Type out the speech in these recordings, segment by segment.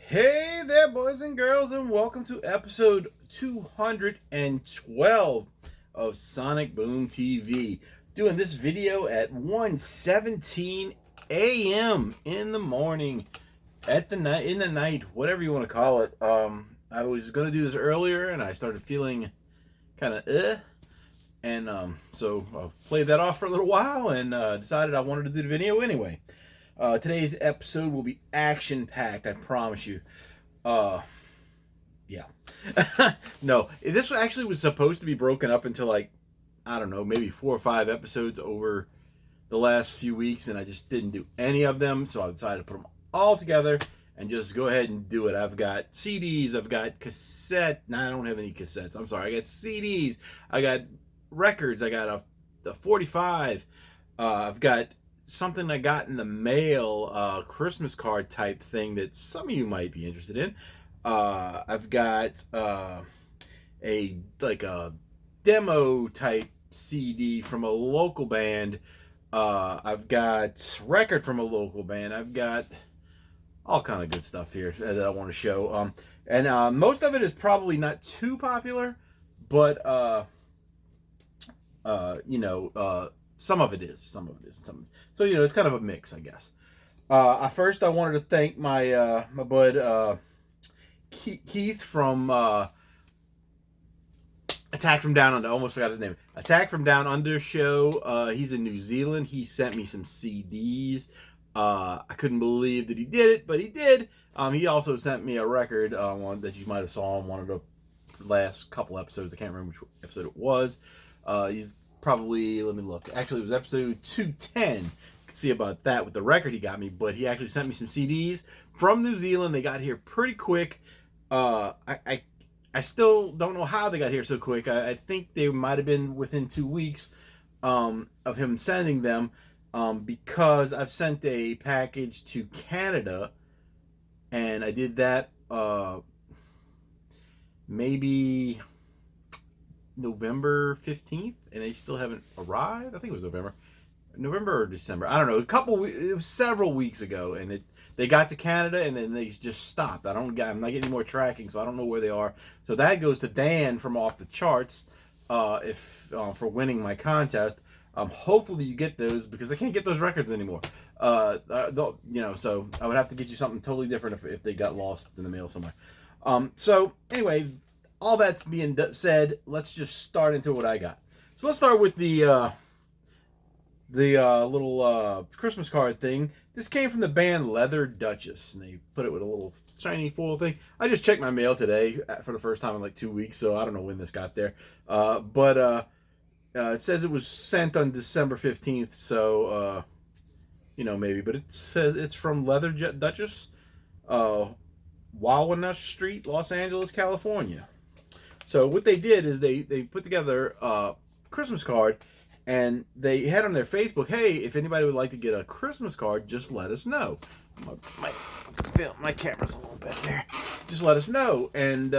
Hey there, boys and girls, and welcome to episode 212 of Sonic Boom TV. Doing this video at 1:17 a.m. in the morning, at the night, in the night, whatever you want to call it. I was gonna do this earlier, and I started feeling kind of and so I played that off for a little while, and decided I wanted to do the video anyway. Today's episode will be action-packed, I promise you. Yeah. No, this actually was supposed to be broken up into, like, I don't know, maybe 4 or 5 episodes over the last few weeks, and I just didn't do any of them, so I decided to put them all together and just go ahead and do it. I've got CDs, I've got cassette. No, I don't have any cassettes. I'm sorry. I got CDs, I got records, I got a 45. I've got something I got in the mail, Christmas card type thing that some of you might be interested in. I've got a demo type CD from a local band. I've got record from a local band. I've got all kind of good stuff here that I want to show. And most of it is probably not too popular, but some of it is. So it's kind of a mix, I guess. First, I wanted to thank my bud Keith from Attack from Down Under. I almost forgot his name. Attack from Down Under show. He's in New Zealand. He sent me some CDs. I couldn't believe that he did it, but he did. He also sent me a record, one that you might have saw on one of the last couple episodes. I can't remember which episode it was. He's probably, let me look. Actually, it was episode 210. You can see about that with the record he got me, but he actually sent me some CDs from New Zealand. They got here pretty quick. I still don't know how they got here so quick. I think they might have been within 2 weeks of him sending them, because I've sent a package to Canada, and I did that maybe November 15th, and they still haven't arrived. I think it was November or December. I don't know. It was several weeks ago, and they got to Canada, and then they just stopped. I'm not getting any more tracking, so I don't know where they are. So that goes to Dan from Off the Charts, for winning my contest. Hopefully you get those, because I can't get those records anymore. So I would have to get you something totally different if they got lost in the mail somewhere. So anyway, all that's being said, let's just start into what I got. So let's start with the little Christmas card thing. This came from the band Leather Duchess, and they put it with a little shiny foil thing. I just checked my mail today for the first time in like 2 weeks, so I don't know when this got there. But it says it was sent on December 15th, so maybe. But it says it's from Leather Duchess, Walnut Street, Los Angeles, California. So what they did is they put together a Christmas card, and they had on their Facebook, hey, if anybody would like to get a Christmas card, just let us know. My camera's a little bit there. Just let us know. And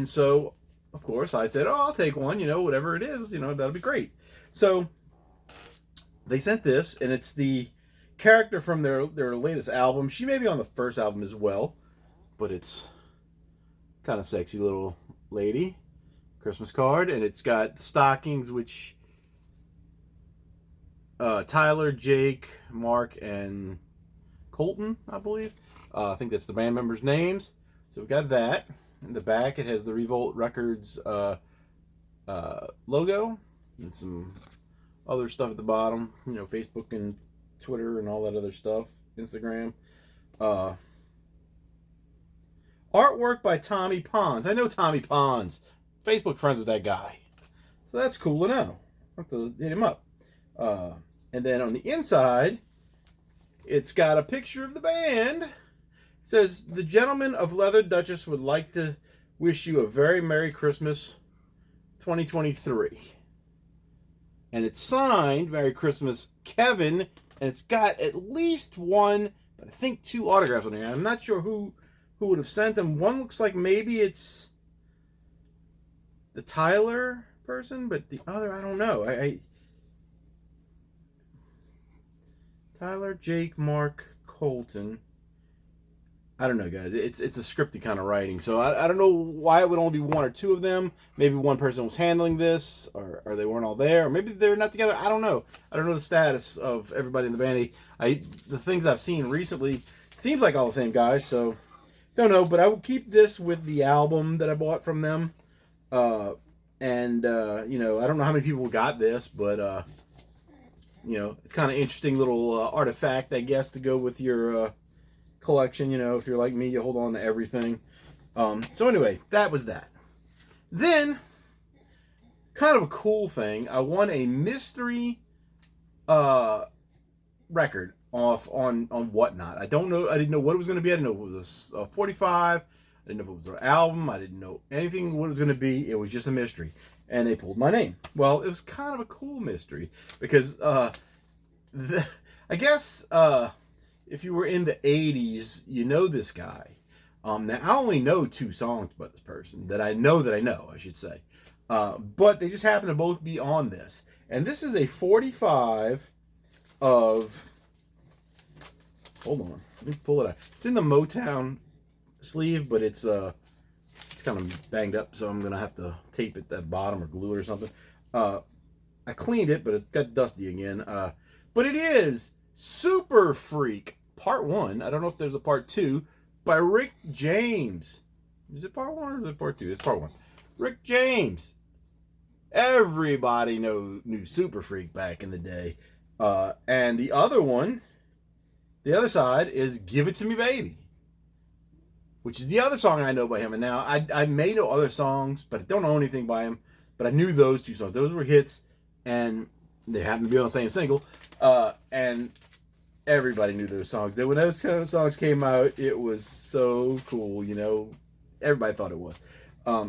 so, of course, I said, oh, I'll take one, whatever it is, that'll be great. So they sent this, and it's the character from their latest album. She may be on the first album as well, but it's kind of sexy little lady Christmas card, and it's got stockings, which Tyler, Jake, Mark, and Colton, I believe. I think that's the band members' names. So we got that. In the back, it has the Revolt Records logo and some other stuff at the bottom. Facebook and Twitter and all that other stuff. Instagram. Artwork by Tommy Pons. I know Tommy Pons. Facebook friends with that guy. So that's cool to know. I'll have to hit him up. And then on the inside, it's got a picture of the band. It says, the gentlemen of Leather Duchess would like to wish you a very Merry Christmas 2023. And it's signed, Merry Christmas, Kevin. And it's got at least one, but I think 2 autographs on here. I'm not sure who would have sent them. One looks like maybe it's the Tyler person, but the other, I don't know. Tyler, Jake, Mark, Colton. I don't know, guys. It's a scripty kind of writing, so I don't know why it would only be one or two of them. Maybe one person was handling this, or they weren't all there, or maybe they're not together. I don't know. I don't know the status of everybody in the band. The things I've seen recently seems like all the same guys, so don't know. But I will keep this with the album that I bought from them, and you know, I don't know how many people got this, but you know, it's kind of interesting little artifact, I guess, to go with your collection. You know, if you're like me, you hold on to everything. So anyway, that was that. Then, kind of a cool thing, I won a mystery record off on Whatnot. I don't know. I didn't know what it was going to be. I didn't know if it was a 45. I didn't know if it was an album. I didn't know anything what it was going to be. It was just a mystery. And they pulled my name. Well, it was kind of a cool mystery because I guess if you were in the 80s, you know this guy. Now, I only know 2 songs about this person that I know, I should say. But they just happen to both be on this. And this is a 45 of... Hold on. Let me pull it out. It's in the Motown sleeve, but it's kind of banged up, so I'm going to have to tape it at the bottom or glue it or something. I cleaned it, but it got dusty again. But it is Super Freak Part 1. I don't know if there's a Part 2 by Rick James. Is it Part 1 or is it Part 2? It's Part 1. Rick James. Everybody knew Super Freak back in the day. And the other one, the other side, is Give It To Me Baby, which is the other song I know by him. And now I may know other songs, but I don't know anything by him. But I knew those 2 songs. Those were hits, and they happened to be on the same single. And everybody knew those songs. When those kind of songs came out, it was so cool, you know. Everybody thought it was.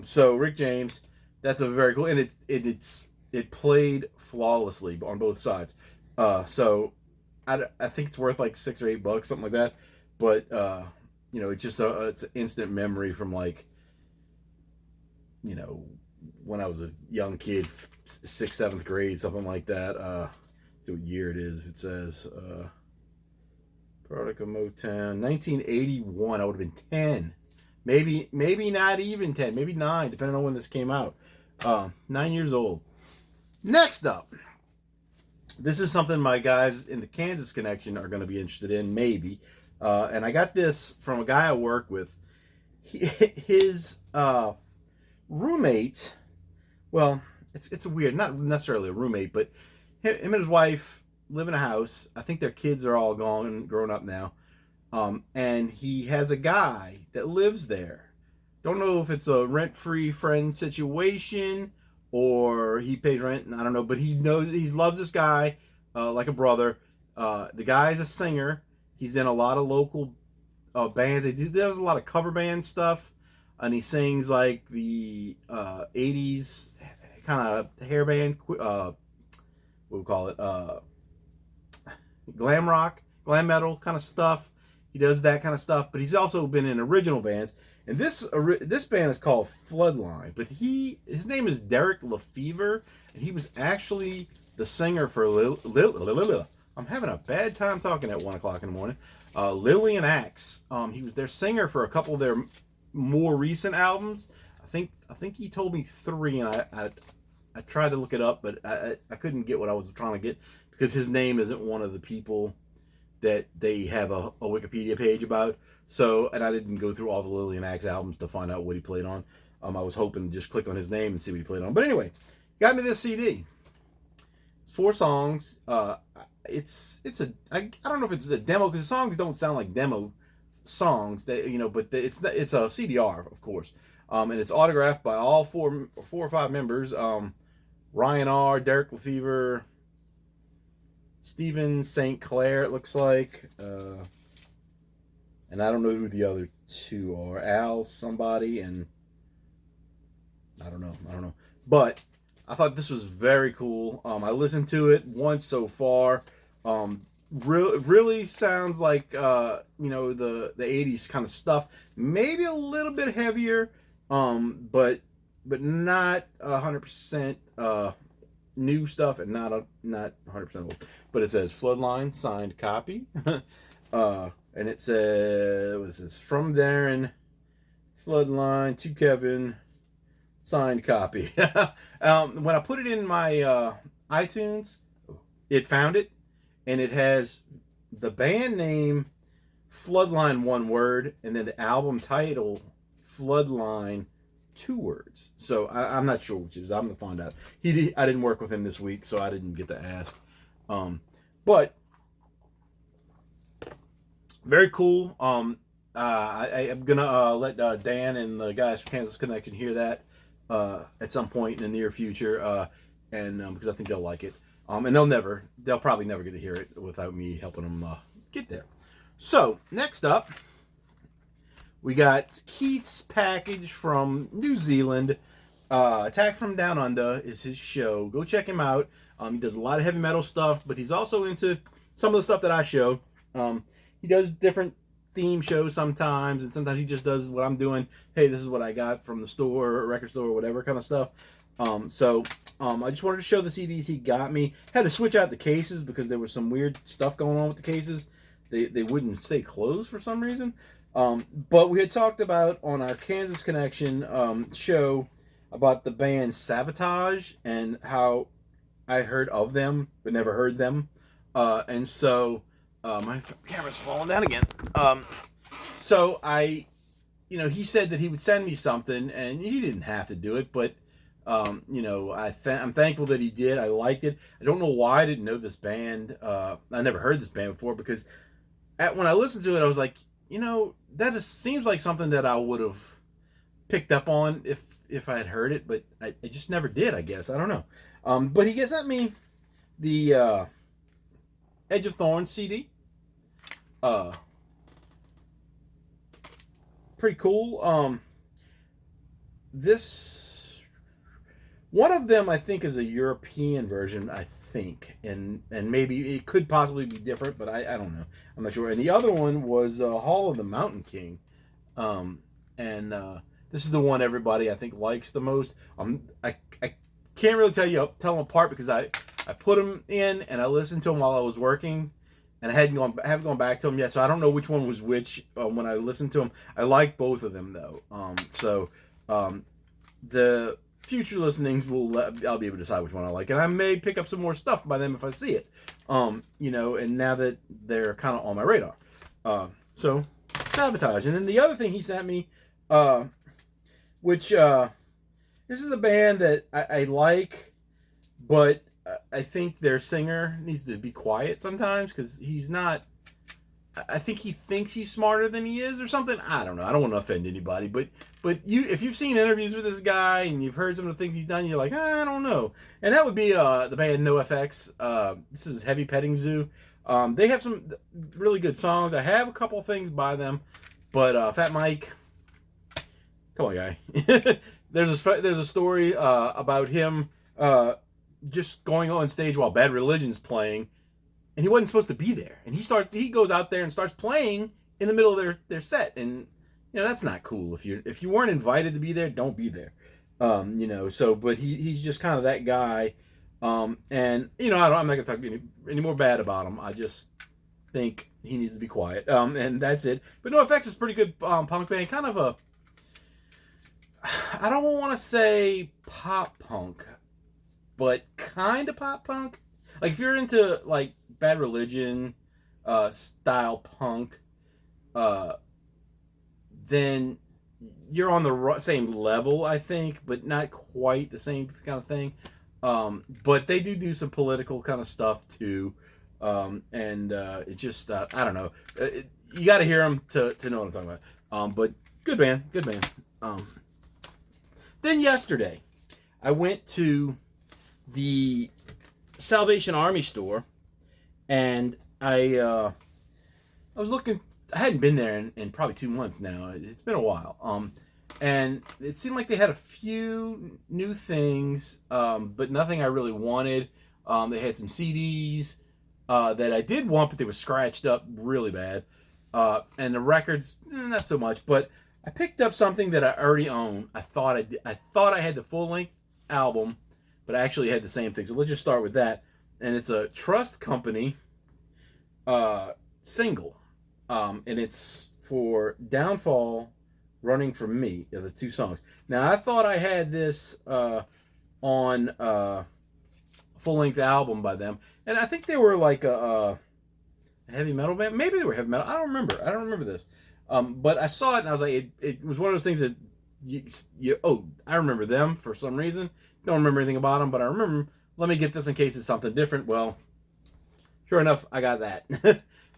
So Rick James, that's a very cool, and it played flawlessly on both sides. So I think it's worth like $6 or $8, something like that. But you know, it's just it's an instant memory from, like, you know, when I was a young kid, 6th, 7th grade, something like that. See what year it is. It says product of Motown, 1981. I would have been 10, maybe not even 10, maybe 9, depending on when this came out. 9 years old. Next up, this is something my guys in the Kansas connection are going to be interested in, maybe. And I got this from a guy I work with. His roommate, well, it's weird, not necessarily a roommate, but him and his wife live in a house. I think their kids are all grown up now. And he has a guy that lives there. Don't know if it's a rent-free friend situation or he pays rent, and I don't know, but he loves this guy like a brother. The guy's a singer. He's in a lot of local bands. He does a lot of cover band stuff, and he sings like the 80s kind of hair band, what we call it, glam rock, glam metal kind of stuff. He does that kind of stuff, but he's also been in original bands. And this band is called Floodline, but his name is Derek Lefevre, and he was actually the singer for I'm having a bad time talking at 1 o'clock in the morning. Lillian Axe. He was their singer for a couple of their more recent albums. I think he told me 3, and I tried to look it up, but I couldn't get what I was trying to get because his name isn't one of the people that they have a Wikipedia page about. So, and I didn't go through all the Lillian Axe albums to find out what he played on. I was hoping to just click on his name and see what he played on. But anyway, got me this CD. It's 4 songs. I don't know if it's a demo because the songs don't sound like demo songs. That, you know, but it's a CDR, of course. And it's autographed by all 4 or 5 members. Ryan R., Derek Lefevre, Stephen St. Clair, it looks like. And I don't know who the other 2 are. Al somebody, and I don't know. But I thought this was very cool. I listened to it once so far. Really sounds like you know, the 80s kind of stuff. Maybe a little bit heavier, but not 100% new stuff, and not 100% old. But it says Floodline signed copy. and it says, what is this? From Darren, Floodline to Kevin, signed copy. When I put it in my iTunes, it found it, and it has the band name Floodline, one word, and then the album title Floodline, 2 words. So I'm not sure which is. I'm gonna find out. I didn't work with him this week, so I didn't get to ask. But very cool. I'm gonna let Dan and the guys from Kansas Connection hear that at some point in the near future, and because I think they'll like it. And they'll probably never get to hear it without me helping them get there. So next up, we got Keith's package from New Zealand. Attack from Down Under is his show. Go check him out. He does a lot of heavy metal stuff, but he's also into some of the stuff that I show. He does different theme shows sometimes, and sometimes he just does what I'm doing. Hey, this is what I got from the store, record store, whatever kind of stuff. I just wanted to show the CDs he got me. Had to switch out the cases because there was some weird stuff going on with the cases. They wouldn't stay closed for some reason. But we had talked about on our Kansas Connection show about the band Sabotage and how I heard of them but never heard them. And so my camera's falling down again. So he said that he would send me something, and he didn't have to do it, but I'm thankful that he did. I liked it. I don't know why I didn't know this band. I never heard this band before because when I listened to it, I was like, that just seems like something that I would have picked up on if I had heard it, but I just never did, I guess. I don't know. But he sent me the Edge of Thorns CD. Pretty cool. One of them I think is a European version, I think, and maybe it could possibly be different, but I don't know. I'm not sure. And the other one was Hall of the Mountain King, and this is the one everybody I think likes the most. I can't really tell them apart because I put them in and I listened to them while I was working, and I haven't gone back to them yet, so I don't know which one was which when I listened to them. I like both of them though, the future listenings I'll be able to decide which one I like, and I may pick up some more stuff by them if I see it. And now that they're kind of on my radar, so Sabotage. And then the other thing he sent me, which this is a band that I like, but I think their singer needs to be quiet sometimes because he's not. I think he thinks he's smarter than he is or something. I don't know. I don't want to offend anybody, but if you've seen interviews with this guy and you've heard some of the things he's done, you're like, I don't know. And that would be the band NoFX. This is Heavy Petting Zoo. They have some really good songs. I have a couple things by them, but Fat Mike, come on, guy. There's a story about him just going on stage while Bad Religion's playing. And he wasn't supposed to be there. And he goes out there and starts playing in the middle of their set. And that's not cool. If you weren't invited to be there, don't be there. But he's just kind of that guy. I'm not gonna talk any more bad about him. I just think he needs to be quiet. And that's it. But NoFX is a pretty good punk band. Kind of I don't want to say pop punk, but kind of pop punk. Like if you're into like Bad Religion style punk, then you're on the same level, I think, but not quite the same kind of thing. But they do some political kind of stuff too, and it just I don't know. You got to hear them to know what I'm talking about. But good band. Then yesterday, I went to the Salvation Army store, and I was looking. I hadn't been there in probably 2 months now. It's been a while. And it seemed like they had a few new things, but nothing I really wanted. They had some CDs that I did want, but they were scratched up really bad. And the records, not so much. But I picked up something that I already own. I thought I had the full-length album, but I actually had the same thing. So let's just start with that. And it's a Trust Company single. and it's for Downfall, Running From Me, are the two songs. Now, I thought I had this on a full-length album by them, and I think they were like a heavy metal band. Maybe they were heavy metal. I don't remember this. But I saw it, and I was like, it was one of those things that I remember them for some reason. Don't remember anything about them, but I remember, let me get this in case it's something different. Well, sure enough, I got that.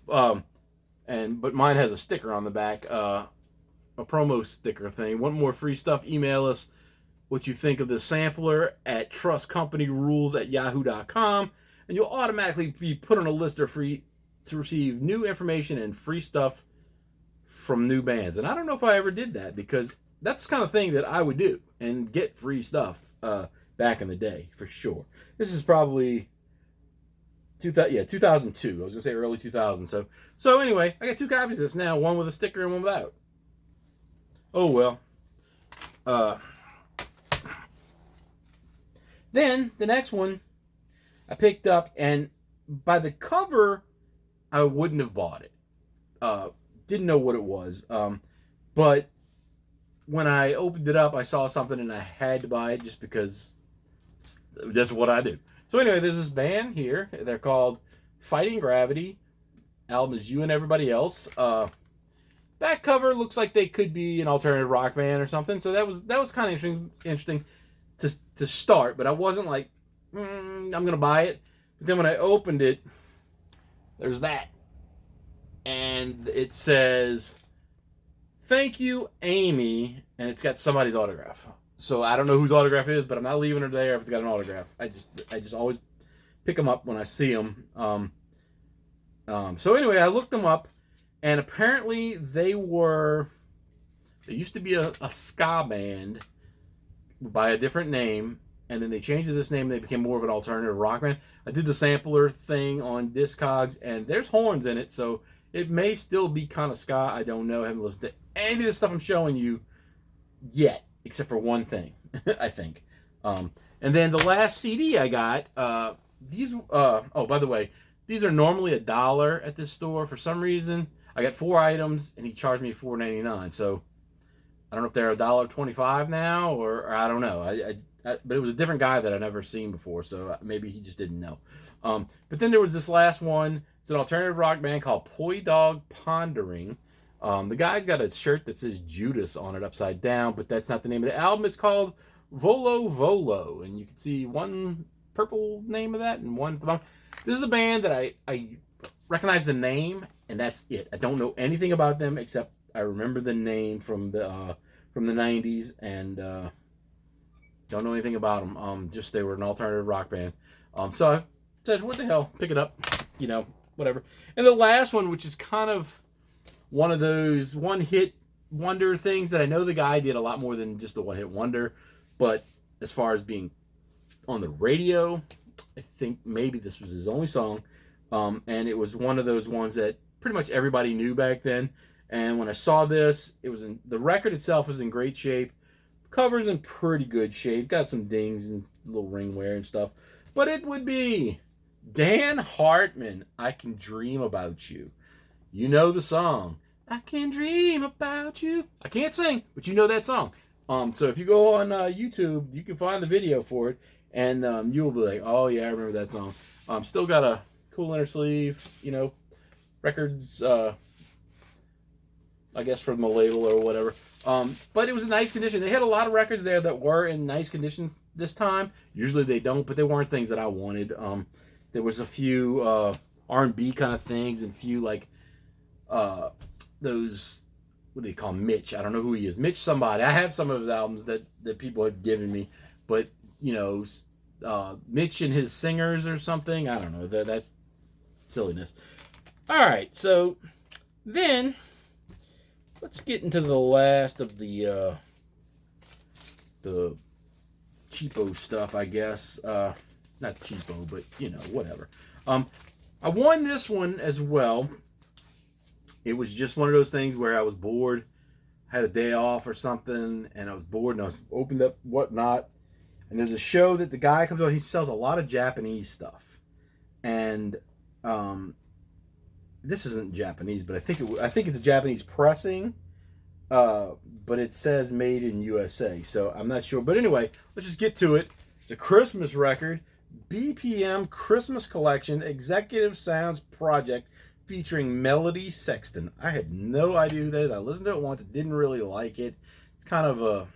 But mine has a sticker on the back, a promo sticker thing. Want more free stuff? Email us what you think of the sampler at trustcompanyrules@yahoo.com, and you'll automatically be put on a list of free to receive new information and free stuff from new bands. And I don't know if I ever did that, because that's the kind of thing that I would do and get free stuff back in the day, for sure. This is probably 2002. I was gonna say early 2000. So anyway, I got two copies of this now, one with a sticker and one without. Oh well. Then the next one I picked up, and by the cover, I wouldn't have bought it. Didn't know what it was. But when I opened it up, I saw something and I had to buy it just because that's what I do. So anyway, there's this band here. They're called Fighting Gravity. Album is You and Everybody Else. Back cover looks like they could be an alternative rock band or something. So that was kind of interesting to start. But I wasn't like, I'm gonna buy it. But then when I opened it, there's that, and it says, "Thank you, Amy," and it's got somebody's autograph. So I don't know whose autograph it is, but I'm not leaving her there if it's got an autograph. I just always pick them up when I see them. So anyway, I looked them up, and apparently they used to be a ska band by a different name, and then they changed to this name, and they became more of an alternative rock band. I did the sampler thing on Discogs, and there's horns in it, so it may still be kind of ska. I don't know. I haven't listened to any of this stuff I'm showing you yet, except for one thing, I think. And then the last CD I got, by the way, these are normally $1 at this store. For some reason, I got 4 items, and he charged me $4.99. So I don't know if they're $1.25 now, or I don't know. But it was a different guy that I'd never seen before, so maybe he just didn't know. But then there was this last one. It's an alternative rock band called Poi Dog Pondering. The guy's got a shirt that says Judas on it upside down, but that's not the name of the album. It's called Volo Volo, and you can see one purple name of that and one at the bottom. This is a band that I recognize the name, and that's it. I don't know anything about them except I remember the name from the 90s, and don't know anything about them. Just they were an alternative rock band. So I said, what the hell? Pick it up. Whatever. And the last one, which is kind of one of those one-hit wonder things that I know the guy did a lot more than just a one-hit wonder. But as far as being on the radio, I think maybe this was his only song. And it was one of those ones that pretty much everybody knew back then. And when I saw this, the record itself was in great shape. Cover's in pretty good shape. Got some dings and little ring wear and stuff. But it would be Dan Hartman, I Can Dream About You. You know the song. I can dream about you. I can't sing, but you know that song. So if you go on YouTube, you can find the video for it, and you'll be like, oh yeah, I remember that song. Still got a cool inner sleeve, records, I guess from the label or whatever. But it was in nice condition. They had a lot of records there that were in nice condition this time. Usually they don't, but they weren't things that I wanted. There was a few R&B kind of things, and a few like those, what do they call Mitch? I don't know who he is. Mitch somebody. I have some of his albums that people have given me, but Mitch and his singers or something. I don't know, that silliness. All right, so then let's get into the last of the cheapo stuff, I guess. Not cheapo, but whatever. I won this one as well. It was just one of those things where I was bored, had a day off or something, and I was bored, and I was opened up whatnot. And there's a show that the guy comes on. He sells a lot of Japanese stuff, and this isn't Japanese, but I think it's a Japanese pressing. But it says made in USA, so I'm not sure. But anyway, let's just get to it. It's a Christmas record, BPM Christmas Collection Executive Sounds Project featuring Melody Sexton. I had no idea who that is. I listened to it once, didn't really like it. It's kind of a,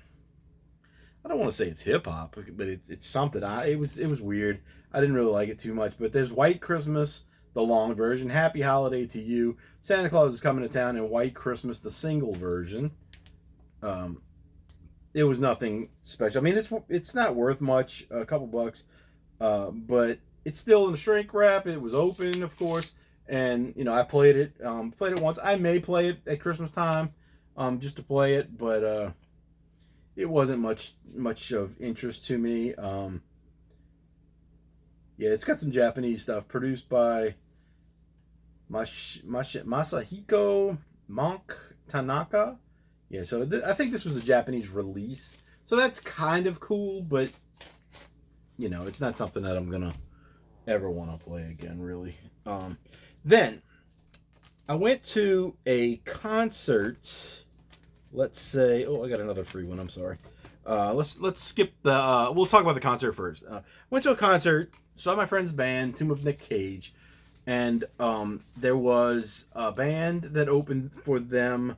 I don't want to say it's hip hop, but it's something. It was weird. I didn't really like it too much. But there's White Christmas, the long version, Happy Holiday to You, Santa Claus is Coming to Town, and White Christmas, the single version. It was nothing special. I mean, it's not worth much, a couple bucks, but it's still in the shrink wrap. It was open, of course, and you know I played it once. I may play it at Christmas time, just to play it, but it wasn't much of interest to me. Yeah, it's got some Japanese stuff produced by Masahiko Monk Tanaka. Yeah, so I think this was a Japanese release. So that's kind of cool, but, you know, it's not something that I'm going to ever want to play again, really. Then, I went to a concert. Let's say, oh, I got another free one, I'm sorry. Let's skip the, we'll talk about the concert first. Went to a concert, saw my friend's band, Tomb of Nick Cage, and there was a band that opened for them,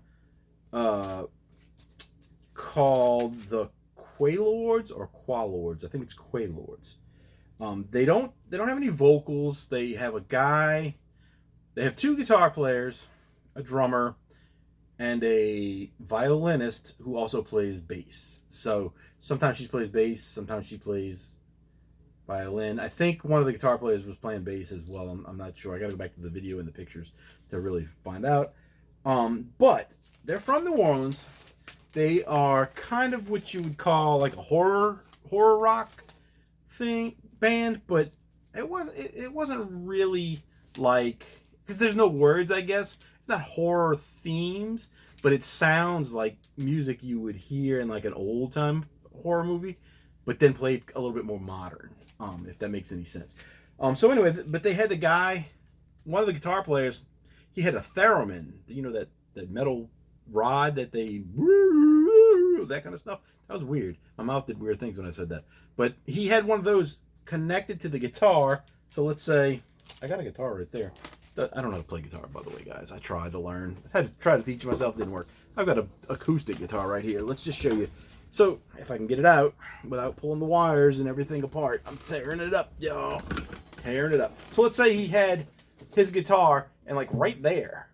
called the Quaylords or Qualords. I think it's Quaylords. They don't have any vocals. They have a guy. They have two guitar players, a drummer, and a violinist who also plays bass. So sometimes she plays bass, sometimes she plays violin. I think one of the guitar players was playing bass as well. I'm not sure. I got to go back to the video and the pictures to really find out. But they're from New Orleans. They are kind of what you would call like a horror rock band, but it wasn't really like, because there's no words, I guess. It's not horror themes, but it sounds like music you would hear in like an old time horror movie, but then played a little bit more modern, if that makes any sense. So anyway, but they had the guy, one of the guitar players, he had a theremin, you know, that metal rod that they, that kind of stuff. That was weird. My mouth did weird things when I said that. But he had one of those connected to the guitar. So let's say, I got a guitar right there. I don't know how to play guitar, by the way, guys. I tried to learn. I had to try to teach myself. Didn't work. I've got an acoustic guitar right here. Let's just show you. So if I can get it out without pulling the wires and everything apart, I'm tearing it up, y'all. Tearing it up. So let's say he had his guitar, and like right there,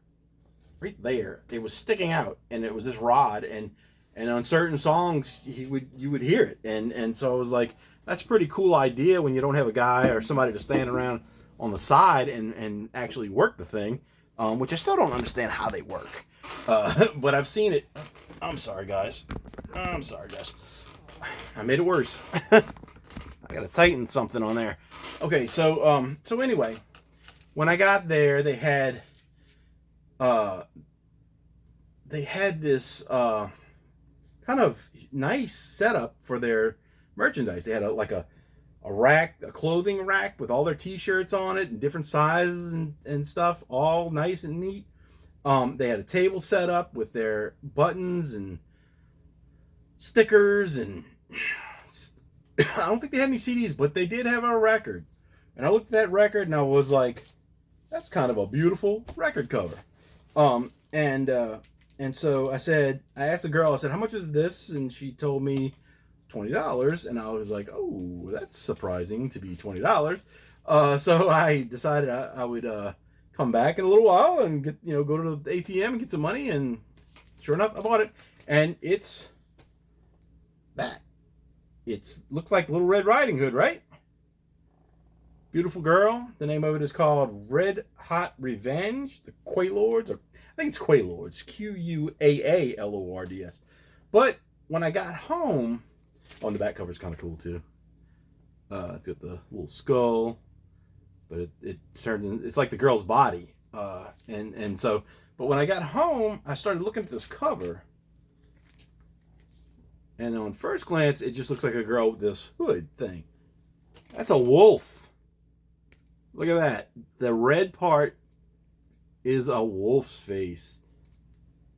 it was sticking out, and it was this rod, and on certain songs you would hear it, and so I was like, that's a pretty cool idea when you don't have a guy or somebody to stand around on the side and actually work the thing, which I still don't understand how they work, but I've seen it. I'm sorry guys, I made it worse. I gotta tighten something on there. Okay, so anyway, when I got there, they had this kind of nice setup for their merchandise. They had a rack, a clothing rack with all their t-shirts on it and different sizes and stuff, all nice and neat. They had a table set up with their buttons and stickers, and I don't think they had any CDs, but they did have a record. And I looked at that record and I was like, that's kind of a beautiful record cover. And so I asked the girl, I said, how much is this? And she told me $20. And I was like, oh, that's surprising to be $20. So I decided I would come back in a little while and go to the ATM and get some money. And sure enough, I bought it. And it's that. Looks like Little Red Riding Hood, right? Beautiful girl. The name of it is called Red Hot Revenge. The Quaylords, or I think it's Quaylords. Quaalords. But when I got home, the back cover is kind of cool too. It's got the little skull, but it turned in, it's like the girl's body. And so, but when I got home, I started looking at this cover, and on first glance, it just looks like a girl with this hood thing. That's a wolf. Look at that. The red part is a wolf's face.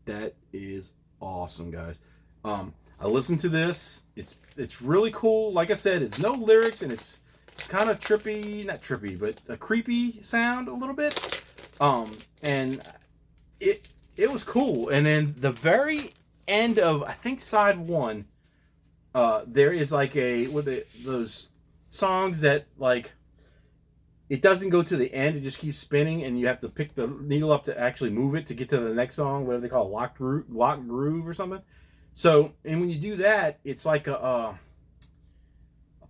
That is awesome, guys. I listened to this. It's really cool. Like I said, it's no lyrics, and it's kind of trippy, not trippy, but a creepy sound a little bit. And it was cool. And then the very end of, I think, side one, there is like those songs that, like, it doesn't go to the end, it just keeps spinning, and you have to pick the needle up to actually move it to get to the next song, whatever they call it, lock groove or something. So, and when you do that, it's like a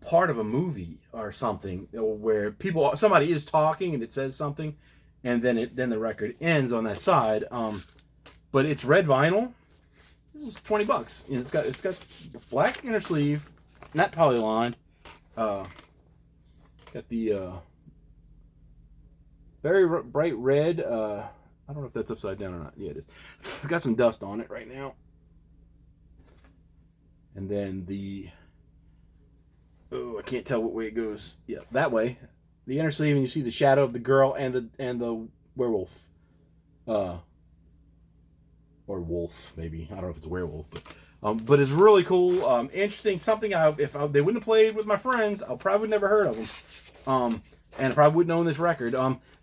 part of a movie or something where somebody is talking and it says something, and then the record ends on that side. But it's red vinyl. This is $20. And it's got black inner sleeve, not polylined. Got the very bright red. I don't know if that's upside down or not. Yeah, it is. I've got some dust on it right now. And then I can't tell what way it goes. Yeah, that way. The inner sleeve, and you see the shadow of the girl and the werewolf. Or wolf, maybe. I don't know if it's a werewolf, but it's really cool. Interesting. Something if they wouldn't have played with my friends, I probably would never heard of them. And I probably wouldn't own this record.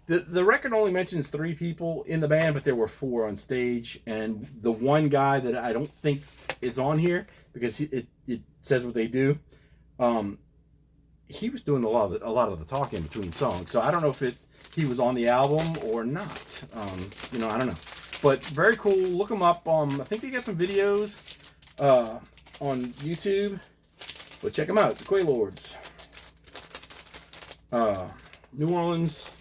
The record only mentions 3 people in the band, but there were 4 on stage, and the one guy that I don't think is on here because it says what they do. He was doing a lot of the talking between songs, so I don't know if he was on the album or not. I don't know, but very cool. Look them up. I think they got some videos on YouTube, but check them out. The Quaylords, New Orleans.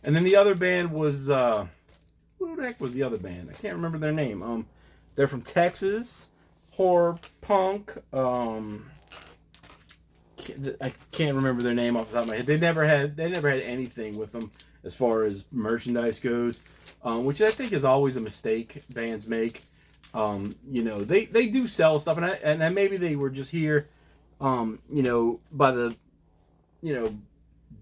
And then the other band was, who the heck was the other band? I can't remember their name. They're from Texas, horror punk. I can't remember their name off the top of my head. They never had anything with them as far as merchandise goes, which I think is always a mistake bands make. They do sell stuff, and maybe they were just here, by the,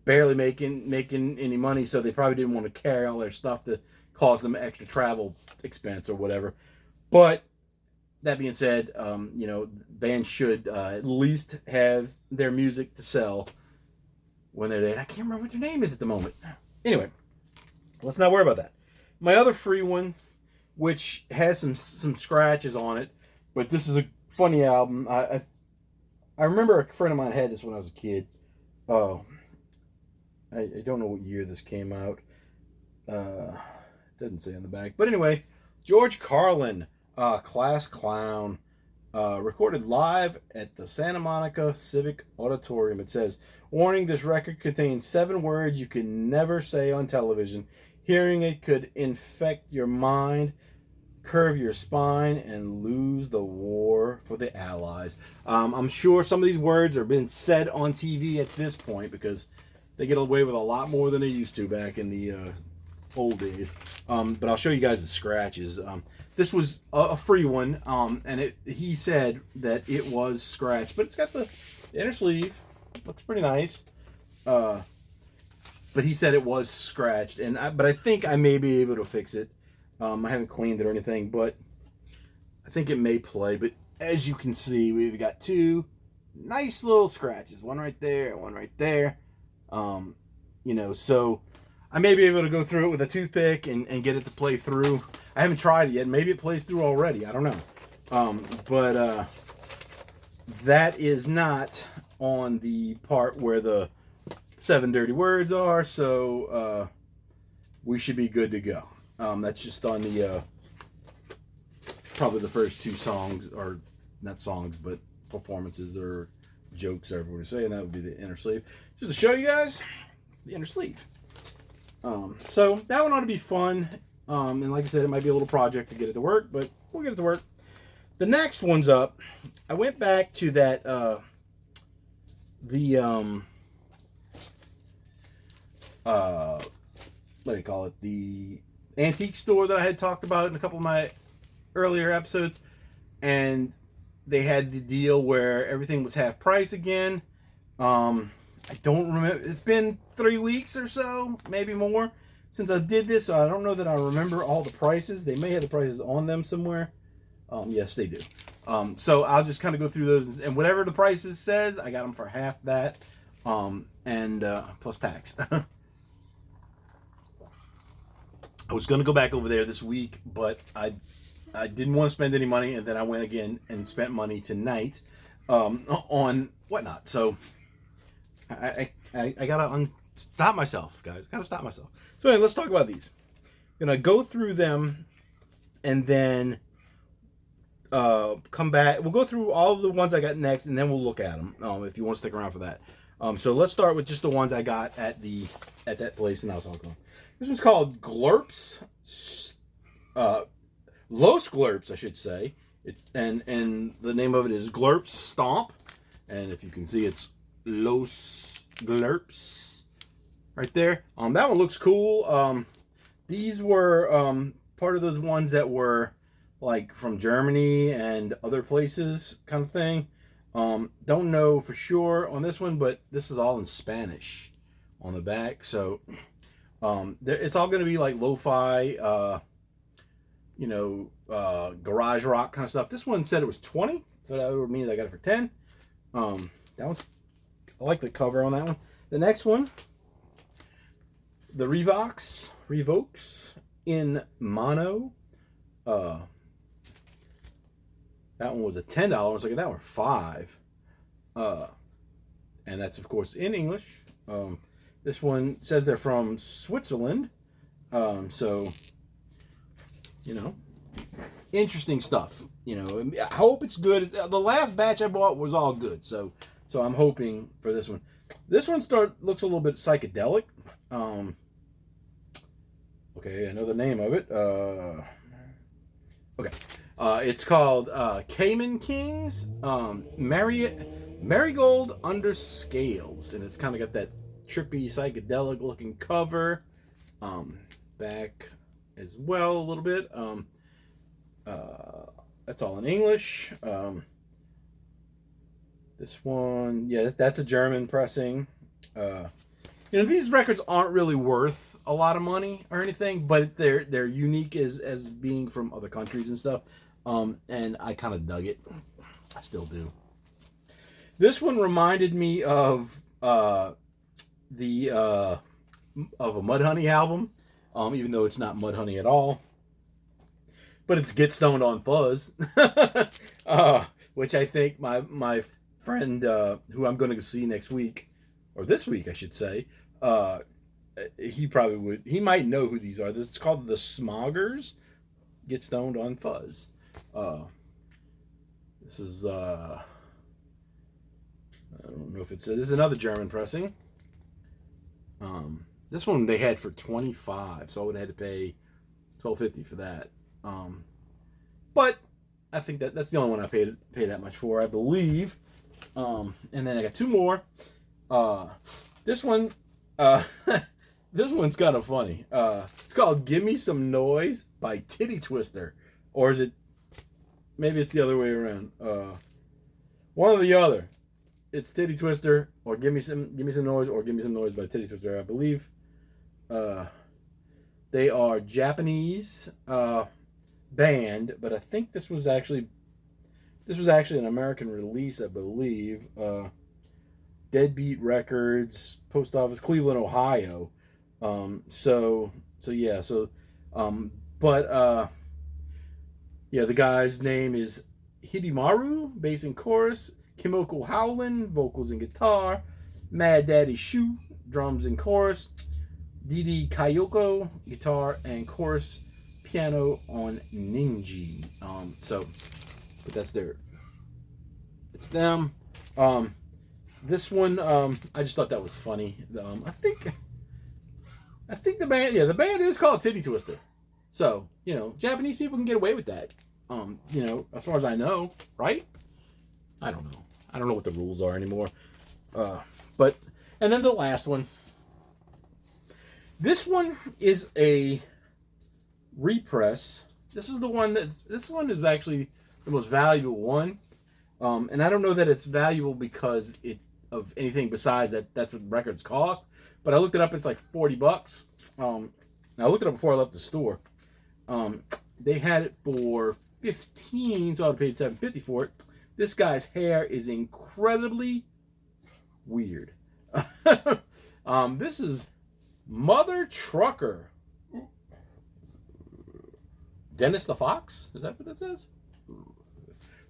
barely making any money, so they probably didn't want to carry all their stuff to cause them extra travel expense or whatever. But that being said, bands should at least have their music to sell when they're there. And I can't remember what their name is at the moment. Anyway, let's not worry about that. My other free one, which has some scratches on it, but this is a funny album. I remember a friend of mine had this when I was a kid. I don't know what year this came out. Doesn't say on the back. But anyway, George Carlin, Class Clown, recorded live at the Santa Monica Civic Auditorium. It says, warning, this record contains 7 words you can never say on television. Hearing it could infect your mind, curve your spine, and lose the war for the Allies. I'm sure some of these words are being said on TV at this point because they get away with a lot more than they used to back in the old days. But I'll show you guys the scratches. This was a free one, and he said that it was scratched, but it's got the inner sleeve. Looks pretty nice. But he said it was scratched, but I think I may be able to fix it. I haven't cleaned it or anything, but I think it may play. But as you can see, we've got 2 nice little scratches. One right there, and one right there. So I may be able to go through it with a toothpick and get it to play through. I haven't tried it yet. Maybe it plays through already. I don't know. But that is not on the part where the 7 dirty words are, so we should be good to go. That's just on the probably the first 2 songs, or not songs, but performances or jokes, however you want to say, and that would be the inner sleeve. Just to show you guys the inner sleeve. So that one ought to be fun. And like I said, it might be a little project to get it to work, but we'll get it to work. The next one's up. I went back to that, what do you call it? The antique store that I had talked about in a couple of my earlier episodes. And they had the deal where everything was half price again. I don't remember. It's been 3 weeks or so, maybe more. since I did this, I don't know that I remember all the prices. They may have the prices on them somewhere. Yes, they do. So I'll just kind of go through those, and whatever the prices says, I got them for half that, and plus tax. I was going to go back over there this week, but I didn't want to spend any money, and then I went again and spent money tonight on whatnot. So I gotta stop myself, guys. Gotta stop myself. So anyway, let's talk about these. I'm gonna go through them, and then come back. We'll go through all of the ones I got next, and then we'll look at them. If you want to stick around for that. So let's start with just the ones I got at that place, and I'll talk about them. This one's called Glurps, Los Glurps, I should say. It's and the name of it is Glurps Stomp, and if you can see, it's Los Glurps right there. That one looks cool. These were part of those ones that were like from Germany and other places, kind of thing. Don't know for sure on this one, but this is all in Spanish on the back, so. It's all going to be like lo-fi, garage rock kind of stuff. This one said it was 20, so that would mean I got it for 10. That one's, I like the cover on that one. The next one, the Revokes in mono. That one was a $10. Look at that one, $5. And that's of course in English. This one says they're from Switzerland. So, interesting stuff. I hope it's good. The last batch I bought was all good. So I'm hoping for this one. This one looks a little bit psychedelic. Okay, I know the name of it. Okay. It's called Cayman Kings. Marigold Under Scales. And it's kind of got that trippy psychedelic looking cover, back as well a little bit. That's all in English. This one, yeah, that's a German pressing. These records aren't really worth a lot of money or anything, but they're unique as being from other countries and stuff. And I kind of dug it. I still do. This one reminded me of a Mudhoney album, even though it's not Mudhoney at all, but it's Get Stoned on Fuzz, which I think my friend who I'm going to see next week, or this week I should say, he might know who these are. This is called the Smoggers, Get Stoned on Fuzz. This is I don't know if this is another German pressing. This one they had for $25, so I would have had to pay $12.50 for that. But I think that's the only one I pay that much for, I believe. And then I got two more. This one, this one's kind of funny. It's called "Give Me Some Noise" by Titty Twister, or is it? Maybe it's the other way around. One or the other. It's Titty Twister, or Give Me Some Noise, or Give Me Some Noise by Titty Twister, I believe. They are Japanese band, but I think this was actually an American release, I believe. Deadbeat Records, Post Office, Cleveland, Ohio. The guy's name is Hidimaru, bass and chorus. Kimoko Howland, vocals and guitar. Mad Daddy Shu, drums and chorus. Didi Kayoko, guitar and chorus. Piano on Ninji. But that's it's them. This one, I just thought that was funny. I think the band is called Titty Twister. So, Japanese people can get away with that. As far as I know, right? I don't know. I don't know what the rules are anymore. And then the last one. This one is a repress. This one is actually the most valuable one. And I don't know that it's valuable because of anything besides that's what records cost. But I looked it up. It's like $40. I looked it up before I left the store. They had it for $15, so I paid $7.50 for it. This guy's hair is incredibly weird. This is Mother Trucker. Dennis the Fox? Is that what that says?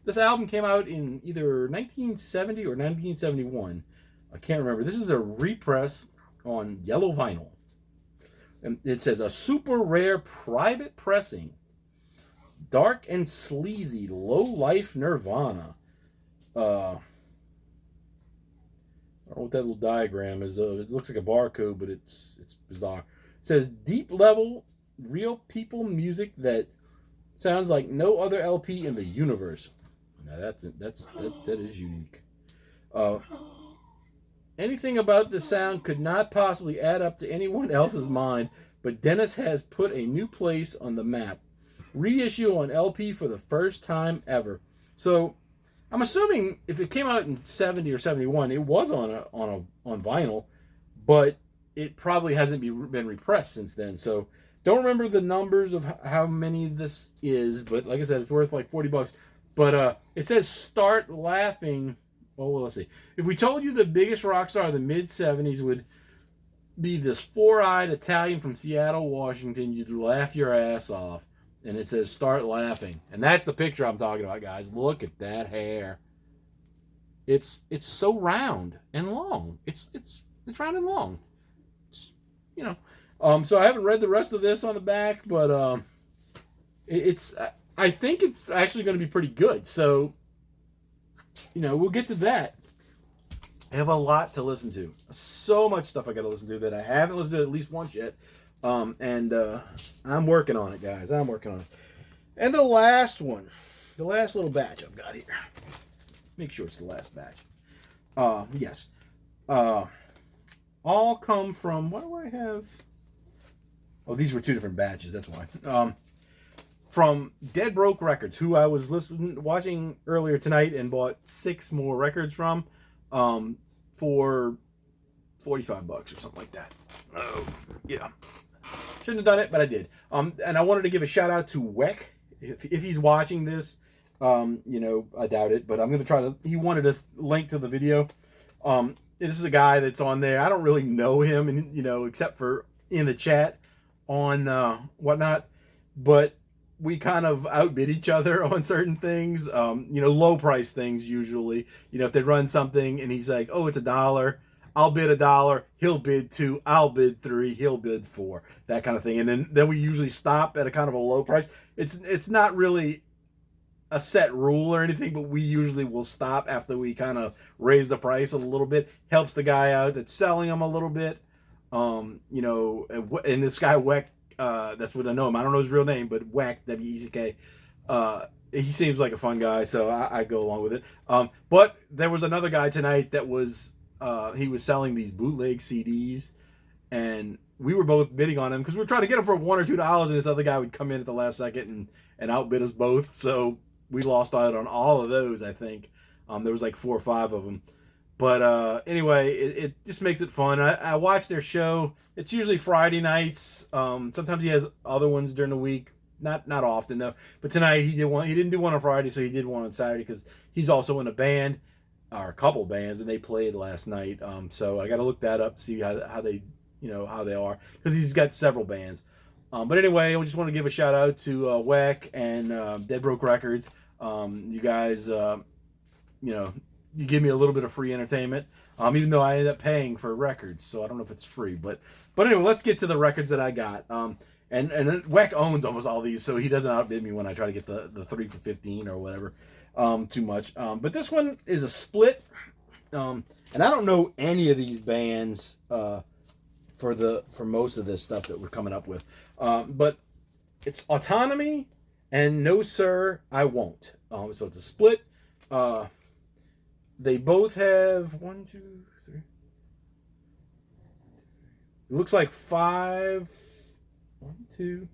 This album came out in either 1970 or 1971. I can't remember. This is a repress on yellow vinyl. And it says, a super rare private pressing. Dark and sleazy, low-life Nirvana. I don't know what that little diagram is. It looks like a barcode, but it's bizarre. It says, deep level, real people music that sounds like no other LP in the universe. Now that is unique. Anything about the sound could not possibly add up to anyone else's mind, but Dennis has put a new place on the map. Reissue on LP for the first time ever. So I'm assuming if it came out in 70 or 71, it was on vinyl, but it probably hasn't been repressed since then. So don't remember the numbers of how many this is, but like I said, it's worth like $40. But it says start laughing. Well, let's see. If we told you the biggest rock star of the mid-70s would be this four-eyed Italian from Seattle, Washington, you'd laugh your ass off. And it says start laughing. And that's the picture I'm talking about, guys. Look at that hair. It's so round and long. It's round and long. It's, you know. So I haven't read the rest of this on the back, but I think it's actually going to be pretty good. So, you know, we'll get to that. I have a lot to listen to. So much stuff I got to listen to that I haven't listened to at least once yet. And I'm working on it, guys. I'm working on it. And the last one, the last little batch I've got here. Make sure it's the last batch. Yes. All come from, what do I have? Oh, these were two different batches. That's why. From Dead Broke Records, who I was watching earlier tonight and bought 6 more records from, for $45 or something like that. Oh, yeah. Shouldn't have done it, but I did. And I wanted to give a shout out to Weck, if he's watching this. You know, I doubt it, but I'm going to try to. He wanted a link to the video. This is a guy that's on there. I don't really know him, and you know, except for in the chat on whatnot. But we kind of outbid each other on certain things. You know, low price things usually. You know, if they run something and he's like, "Oh, it's $1." I'll bid $1. He'll bid $2. I'll bid $3. He'll bid $4. That kind of thing. And then we usually stop at a kind of a low price. It's not really a set rule or anything, but we usually will stop after we kind of raise the price a little bit. Helps the guy out that's selling them a little bit. You know, and this guy Weck, that's what I know him. I don't know his real name, but Weck, W-E-C-K. He seems like a fun guy, so I go along with it. But there was another guy tonight that was. He was selling these bootleg CDs, and we were both bidding on him because we were trying to get them for $1 or $2, and this other guy would come in at the last second and outbid us both. So we lost out on all of those, I think. There was like 4 or 5 of them. But anyway, it just makes it fun. I watch their show. It's usually Friday nights. Sometimes he has other ones during the week. Not often, though. But tonight he did one. He didn't do one on Friday, so he did one on Saturday because he's also in a band. Or a couple bands, and they played last night. So I got to look that up to see how they, you know, how they are, because he's got several bands. But anyway, I just want to give a shout out to Weck and Dead Broke Records. You guys, you know, you give me a little bit of free entertainment, even though I ended up paying for records, so I don't know if it's free. But anyway, let's get to the records that I got. And Weck owns almost all these, so he doesn't outbid me when I try to get the 3 for $15 or whatever. Too much. But this one is a split. And I don't know any of these bands for most of this stuff that we're coming up with. But it's Autonomy and No Sir, I Won't. So it's a split. They both have 1, 2, 3. It looks like 5. 1, 2.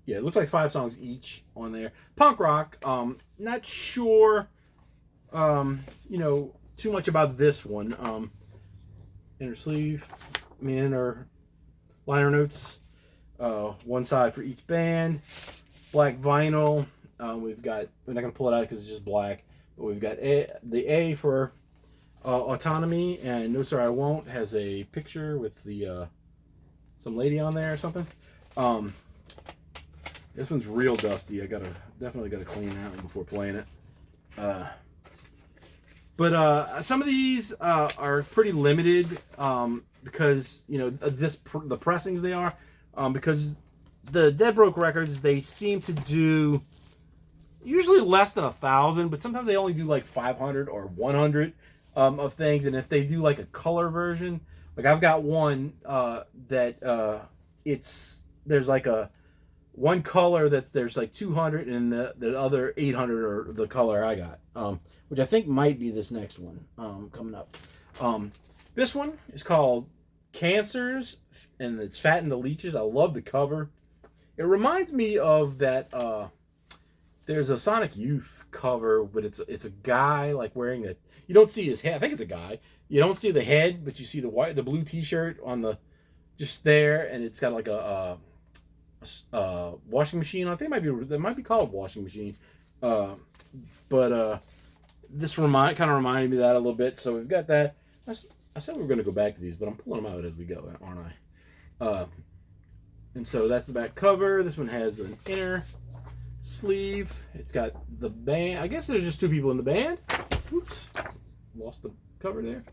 Yeah, it looks like 5 songs each on there. Punk rock. Not sure, you know, too much about this one. Inner sleeve. I mean, inner liner notes. one side for each band. Black vinyl. We're not going to pull it out because it's just black. But we've got the A for Autonomy, and No Sir I Won't has a picture with the some lady on there or something. This one's real dusty. Definitely gotta clean that one before playing it. But some of these are pretty limited because the pressings they are because the Dead Broke records, they seem to do usually less than 1,000, but sometimes they only do like 500 or 100 of things. And if they do like a color version, like I've got one that there's like a one color there's like 200, and the other 800 are the color I got, which I think might be this next one coming up. This one is called Cancers, and it's Fat and the Leeches. I love the cover. It reminds me of that. There's a Sonic Youth cover, but it's a guy like wearing a. You don't see his head. I think it's a guy. You don't see the head, but you see the blue T-shirt on just there, and it's got like a washing machine. I think that might be called washing machine. But this kind of reminded me of that a little bit. So we've got that. I said we were going to go back to these, but I'm pulling them out as we go, aren't I? And so that's the back cover. This one has an inner sleeve. It's got the band. I guess there's just two people in the band. Oops, lost the cover there.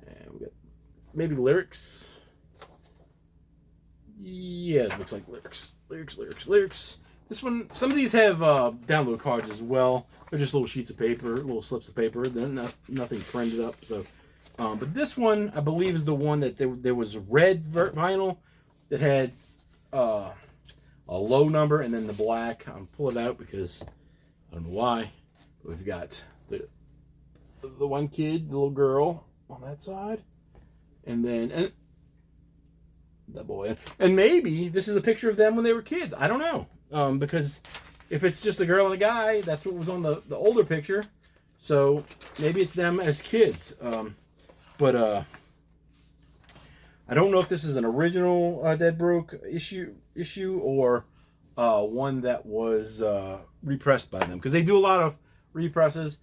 And we got maybe lyrics. Yeah, it looks like lyrics. This one, some of these have download cards as well. They're just little sheets of paper, little slips of paper. They're nothing printed up. So, but this one, I believe, is the one that there was red vinyl that had a low number, and then the black. I'll pull it out because I don't know why. But we've got the one kid, the little girl on that side, and then that boy, and maybe this is a picture of them when they were kids. I don't know, because if it's just a girl and a guy, that's what was on the older picture. So maybe it's them as kids. But I don't know if this is an original Dead Broke issue or one that was repressed by them, because they do a lot of represses,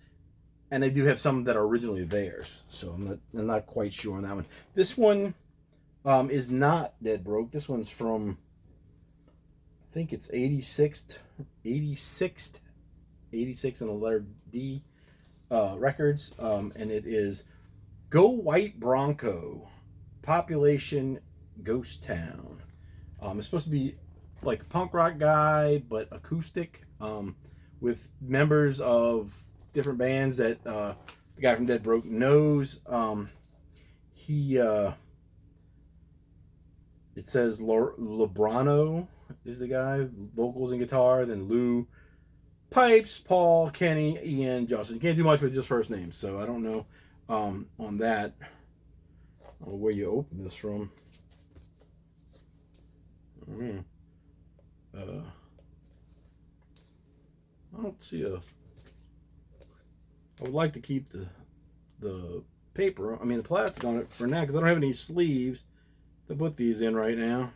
and they do have some that are originally theirs. So I'm not quite sure on that one. This one is not Dead Broke. This one's from, I think it's 86 and the letter D records, and it is Go White Bronco, Population Ghost Town. It's supposed to be like a punk rock guy, but acoustic, with members of different bands that the guy from Dead Broke knows. It says Lebrano is the guy, vocals and guitar, then Lou, pipes, Paul, Kenny, Ian, Justin. You can't do much with just first names, so I don't know on that. I don't know where you open this from. I don't see I would like to keep the paper, the plastic on it for now, because I don't have any sleeves to put these in right now.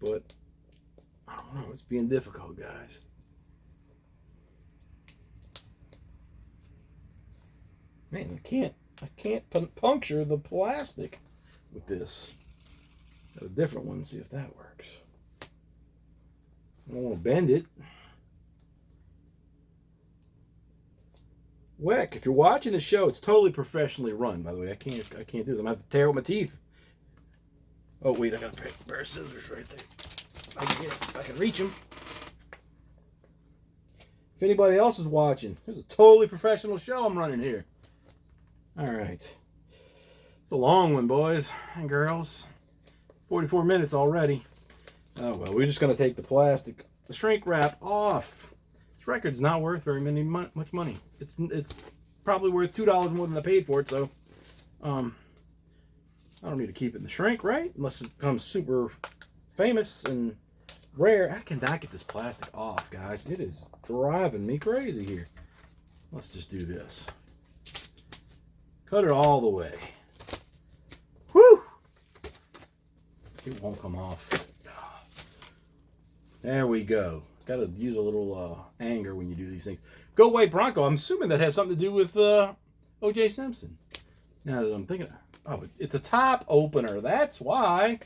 But I don't know, it's being difficult, guys. Man, I can't puncture the plastic with this. Got a different one, see if that works. I don't want to bend it. Weck, if you're watching the show, it's totally professionally run, by the way. I can't do this. I'm gonna have to tear it with my teeth. Oh wait, I got a pair of scissors right there. I can reach them. If anybody else is watching, there's a totally professional show I'm running here. Alright. It's a long one, boys and girls. 44 minutes already. Oh well, we're just going to take the shrink wrap off. This record's not worth very much money. It's probably worth $2 more than I paid for it, so I don't need to keep it in the shrink, right? Unless it becomes super famous and rare. I cannot get this plastic off, guys. It is driving me crazy here. Let's just do this. Cut it all the way. Whew! It won't come off. There we go. Got to use a little anger when you do these things. Go White Bronco. I'm assuming that has something to do with O.J. Simpson. Now that I'm thinking, oh, it's a top opener. That's why.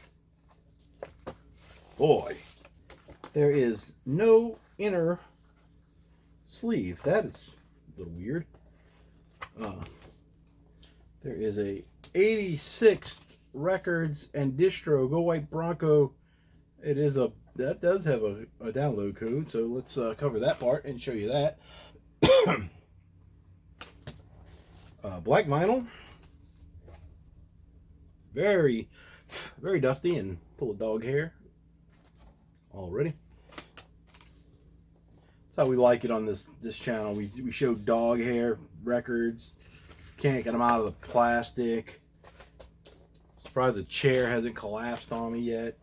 Boy, there is no inner sleeve. That is a little weird. There is a 86 Records and Distro Go White Bronco. It is that does have a download code, so let's cover that part and show you that. Black vinyl, very dusty and full of dog hair already. That's how we like it on this channel. We show dog hair records. Can't get them out of the plastic. Surprised the chair hasn't collapsed on me yet.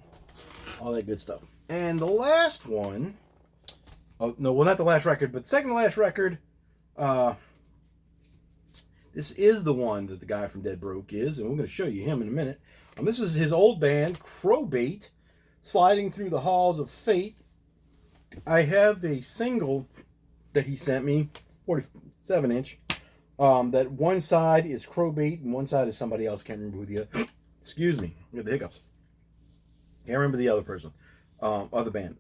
All that good stuff. And the last one, oh no, well, not the last record, but the second to last record. This is the one that the guy from Dead Broke is, and we're going to show you him in a minute. This is his old band, Crowbait, Sliding Through the Halls of Fate. I have a single that he sent me, 47-inch. That one side is Crowbait and one side is somebody else. Can't remember who the other. Excuse me, I got the hiccups. Can't remember the other person, other band.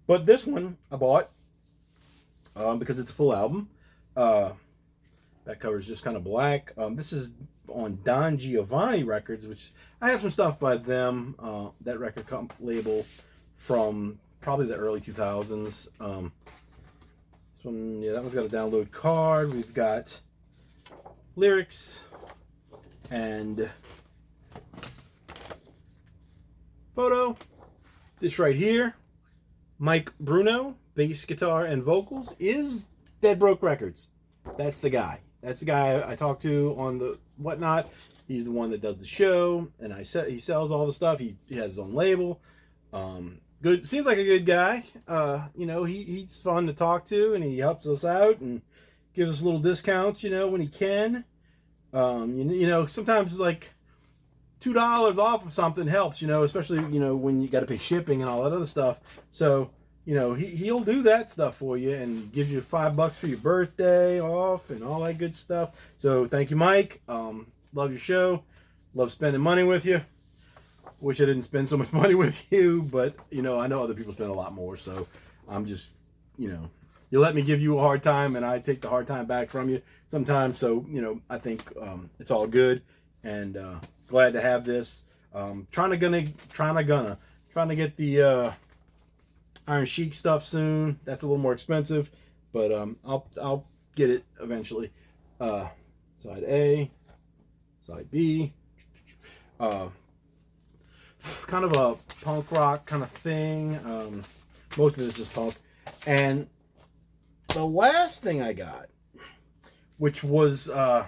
But this one I bought because it's a full album. Back cover is just kind of black. This is on Don Giovanni Records, which I have some stuff by them. That record label from probably the early 2000s. This one, yeah, that one's got a download card. We've got lyrics and photo. This right here, Mike Bruno, bass, guitar, and vocals, is Dead Broke Records. That's the guy. That's the guy I talked to on the whatnot. He's the one that does the show, and he sells all the stuff. He has his own label. Good, seems like a good guy. You know, he's fun to talk to, and he helps us out and gives us little discounts. You know, when he can. You know, sometimes like $2 off of something helps. You know, especially when you got to pay shipping and all that other stuff. So. You know, he'll do that stuff for you and gives you $5 for your birthday off and all that good stuff. So thank you, Mike. Love your show. Love spending money with you. Wish I didn't spend so much money with you, but I know other people spend a lot more. So I'm just, you let me give you a hard time and I take the hard time back from you sometimes. So I think it's all good and glad to have this. Trying to get the Iron Sheik stuff soon. That's a little more expensive, but I'll get it eventually. Side A, side B. Kind of a punk rock kind of thing. Most of this is punk. And the last thing I got, which was I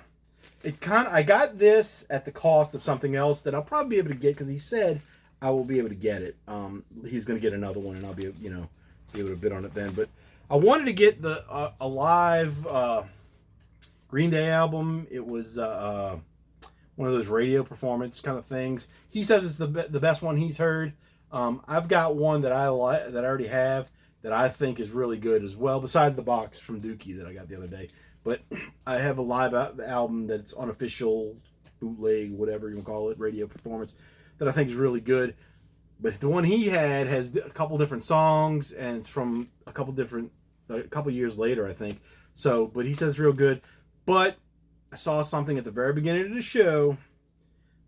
got this at the cost of something else that I'll probably be able to get because he said I will be able to get it. He's going to get another one, and I'll be able to bid on it then. But I wanted to get the a live Green Day album. It was one of those radio performance kind of things. He says it's the best one he's heard. I've got one that I already have that I think is really good as well. Besides the box from Dookie that I got the other day, but I have a live album that's unofficial, bootleg, whatever you want to call it, radio performance, that I think is really good. But the one he had has a couple different songs, and it's from a couple years later, I think. So, but he says it's real good. But I saw something at the very beginning of the show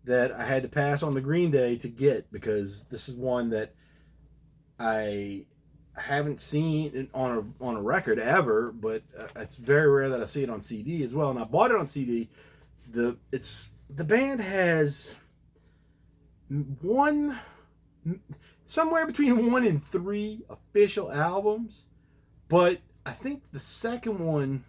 that I had to pass on the Green Day to get, because this is one that I haven't seen on a record ever, but it's very rare that I see it on CD as well. And I bought it on CD. The band has somewhere between 1 and 3 official albums, but I think the second one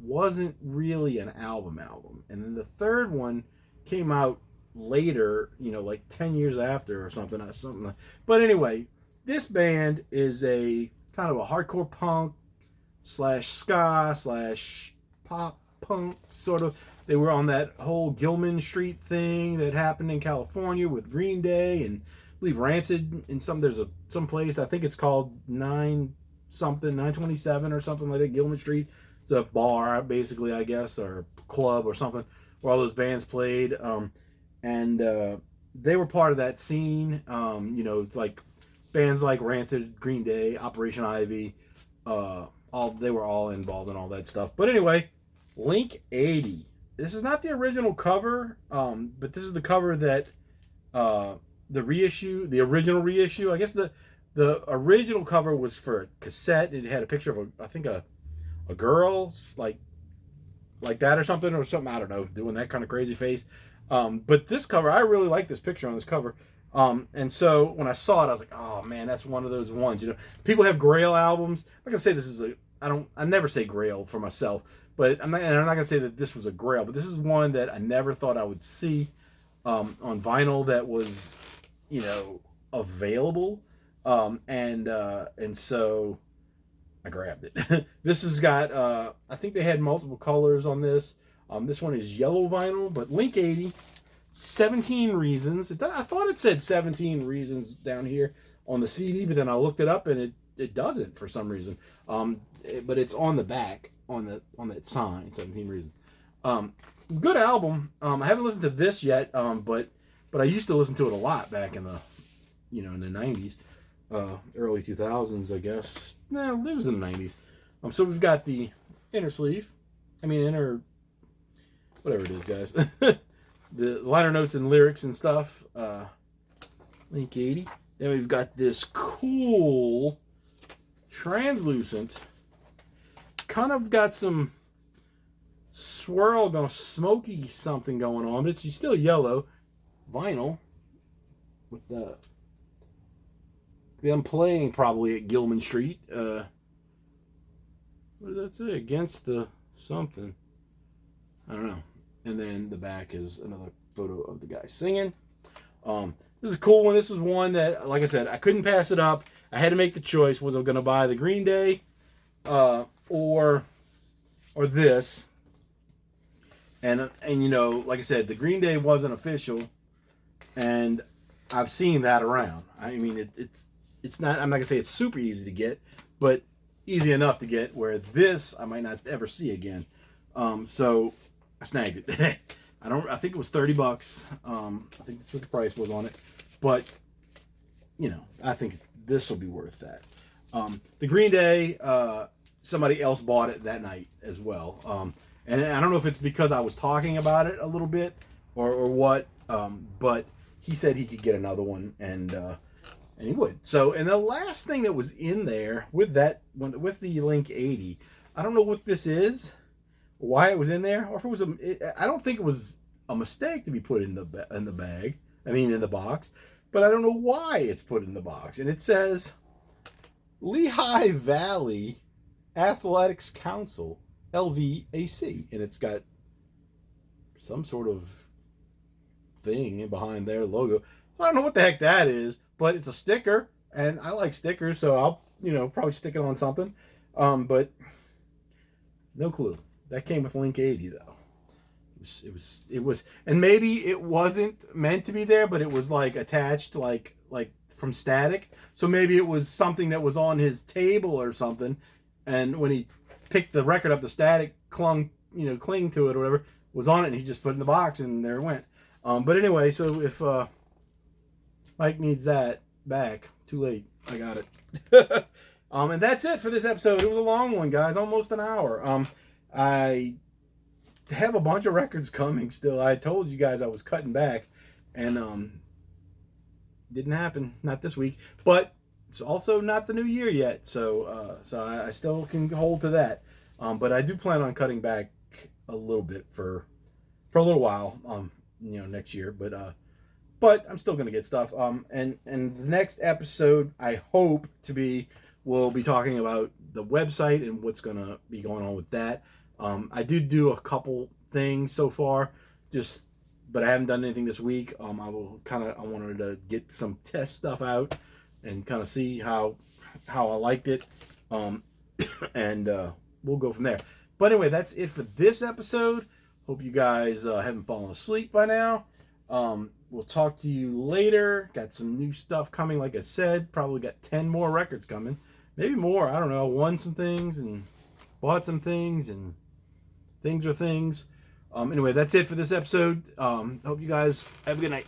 wasn't really an album, and then the third one came out later, like 10 years after or something. But anyway, this band is a kind of a hardcore punk / ska / pop punk sort of. They were on that whole Gilman Street thing that happened in California with Green Day, and I believe Rancid in some place. I think it's called 927 or something like that. Gilman Street. It's a bar, basically, I guess, or club or something, where all those bands played. And they were part of that scene. It's like bands like Rancid, Green Day, Operation Ivy. They were all involved in all that stuff. But anyway, Link 80. This is not the original cover, but this is the cover that the original reissue. I guess the original cover was for a cassette. It had a picture of a girl like that or something. I don't know, doing that kind of crazy face. But this cover, I really like this picture on this cover. And so when I saw it, I was like, oh man, that's one of those ones. People have Grail albums. I'm not gonna say this is I never say Grail for myself, but I'm not gonna say that this was a Grail, but this is one that I never thought I would see on vinyl that was, available. And so I grabbed it. This has got, I think they had multiple colors on this. This one is yellow vinyl, but Link 80, 17 Reasons. I thought it said 17 Reasons down here on the CD, but then I looked it up and it doesn't for some reason. But it's on the back, on that sign, 17 Reasons. Good album. I haven't listened to this yet, but I used to listen to it a lot back in the, in the 90s, early 2000s, I guess. No, it was in the 90s. So we've got the inner whatever it is, guys. The liner notes and lyrics and stuff. Link 80. Then we've got this cool translucent, kind of got some swirl, smoky something going on, but it's still yellow vinyl with them playing probably at Gilman Street. What does that say? Against the something. I don't know. And then the back is another photo of the guy singing. This is a cool one. This is one that, like I said, I couldn't pass it up. I had to make the choice. Was I going to buy the Green Day or this? And like I said, the Green Day wasn't official, and I've seen that around. I mean, it's not. I'm not gonna say it's super easy to get, but easy enough to get. Where this I might not ever see again. So I snagged it. I think it was $30. I think that's what the price was on it. But I think this will be worth that. The Green Day, somebody else bought it that night as well. And I don't know if it's because I was talking about it a little bit or what, but he said he could get another one, and he would. So, and the last thing that was in there with with the Link 80, I don't know what this is, why it was in there, or if it was I don't think it was a mistake to be put in the bag. I mean, in the box, but I don't know why it's put in the box. And it says Lehigh Valley Athletics Council, LVAC, and it's got some sort of thing behind their logo. So I don't know what the heck that is, but it's a sticker, and I like stickers, so I'll probably stick it on something. But no clue. That came with Link 80 though. It was, and maybe it wasn't meant to be there, but it was like attached, like from static. So maybe it was something that was on his table or something, and when he picked the record up, the static cling to it or whatever was on it, and he just put it in the box, and there it went. But anyway, so if Mike needs that back, too late. I got it. And that's it for this episode. It was a long one, guys, almost an hour. I have a bunch of records coming still. I told you guys I was cutting back, and didn't happen. Not this week, but it's also not the new year yet, so I still can hold to that. But I do plan on cutting back a little bit for a little while, next year. But I'm still gonna get stuff. And the next episode, I hope we'll be talking about the website and what's gonna be going on with that. I did do a couple things so far, but I haven't done anything this week. I wanted to get some test stuff out and kind of see how I liked it. And we'll go from there. But anyway, that's it for this episode. Hope you guys haven't fallen asleep by now. We'll talk to you later. Got some new stuff coming, like I said. Probably got 10 more records coming. Maybe more. I don't know. Won some things and bought some things, and things are things. Anyway, that's it for this episode. Hope you guys have a good night.